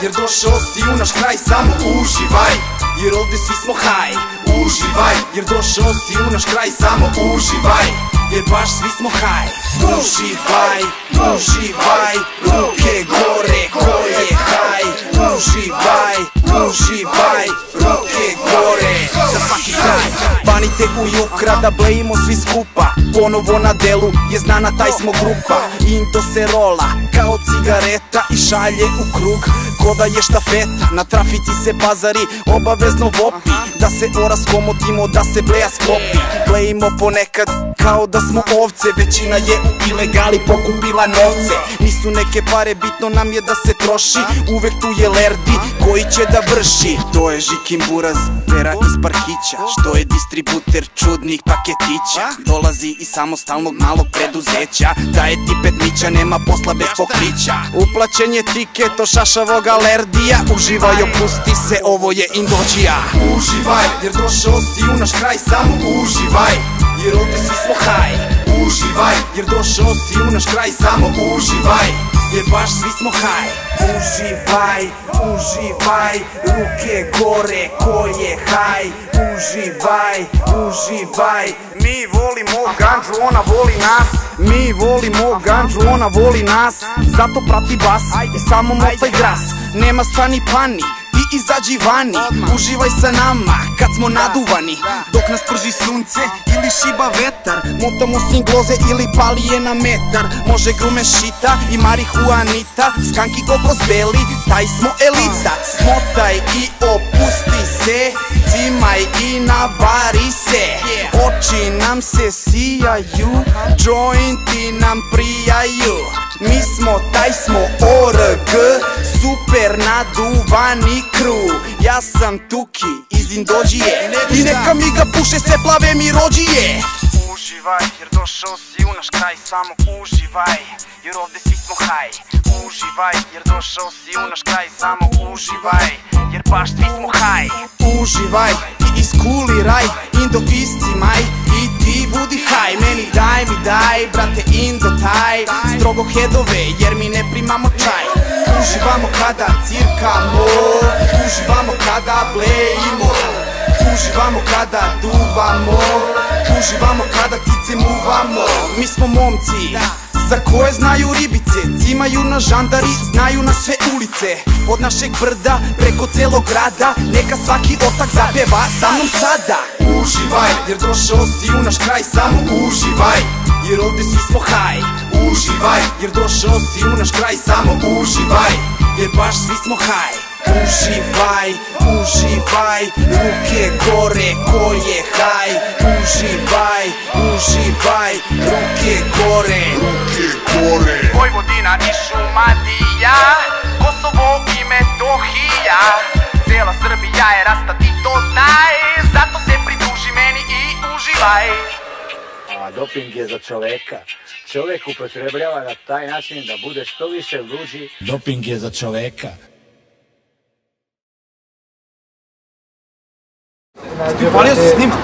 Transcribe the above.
jer došao si u naš kraj, samo uživaj, jer ovde svi smo haj. Uživaj, jer došao si u naš kraj, samo uživaj, jer baš svi smo haj. Uživaj, uživaj, ruke gore, ko je haj. Uživaj, uživaj, ruke gore, za svaki kraj. Banite ujukra da blejimo svi skupa, ponovo na delu je znana taj smo grupa. Into se rola kao cigareta i šalje u krug ko da je štafeta. Na trafici se bazari, obavezno vopi, da se oraskomotimo, da se bleja sklopi. Blejimo ponekad kao da smo ovce, većina je u ilegali pokupila novce. Nisu neke pare, bitno nam je da se troši, uvek tu je lerdi koji će da vrši. To je Žikin Buraz, pera iz parkića, što je distributer čudnih paketića. Dolazi iz samostalnog malog preduzeća, daje ti petnića, nema posla bez pokrića. Uplaćen je tiket od šašavoga lerdija, uživaj, opusti se, ovo je Indođija. Uživaj, jer došao si u naš kraj, samo uživaj, jer ovde svi smo haj. Uživaj, jer došao si u naš kraj, samo uživaj, jer baš svi smo haj. Uživaj, uživaj, ruke gore, ko je haj. Uživaj, uživaj, mi volimo ganđu, ona voli nas. Mi volimo ganđu, ona voli nas. Zato prati bas i samo motaj gras. Nema stani pani, ti izađi vani. Uživaj sa nama kad smo naduvani, dok nas prži sunce ili šiba vetar. Motamo singloze ili pali je na metar. Može grume šita i marihuanita, skanki gobros beli, taj smo elita. Smotaj i opusti se, cimaj i navari se. Oči nam se sijaju, jointi nam prijaju. Mi smo, taj smo ORG, super naduvani crew. Ja sam Tuki iz Indođije i neka mi ga puše sve plave mi rođije. Uživaj, jer došao si u naš kraj, samo uživaj, jer ovde svi smo haj. Uživaj, jer došao si u naš kraj, samo uživaj, jer baš svi smo haj. Uživaj i iskuliraj, indofisci maj, i ti budi haj. Meni daj, brate Indo taj, strogo headove jer mi ne primamo čaj. Uživamo kada cirkamo, uživamo kada blejimo, uživamo kada duvamo, uživamo kada cice muvamo. Mi smo momci za koje znaju ribice, cimaju na žandari, znaju na sve ulice. Od našeg brda preko celog grada, neka svaki otak zapeva sa mnom sada. Uživaj, jer došao si u naš kraj, samo uživaj, jer ovde svi smo haj. Uživaj, jer došao si u naš kraj, samo uživaj, jer baš svi smo haj. Uživaj, uživaj, ruke gore, ko je haj. Uživaj, uživaj, ruke gore, ruke gore. Vojvodina i Šumadija, Kosovo i Metohija, cela Srbija je rasta, ti to znaj, zato se pridruži meni i uživaj. A doping je za čoveka. Čovek upotrebljava na taj način da bude što više luđi. Doping je za čoveka. Ti upalio se snima?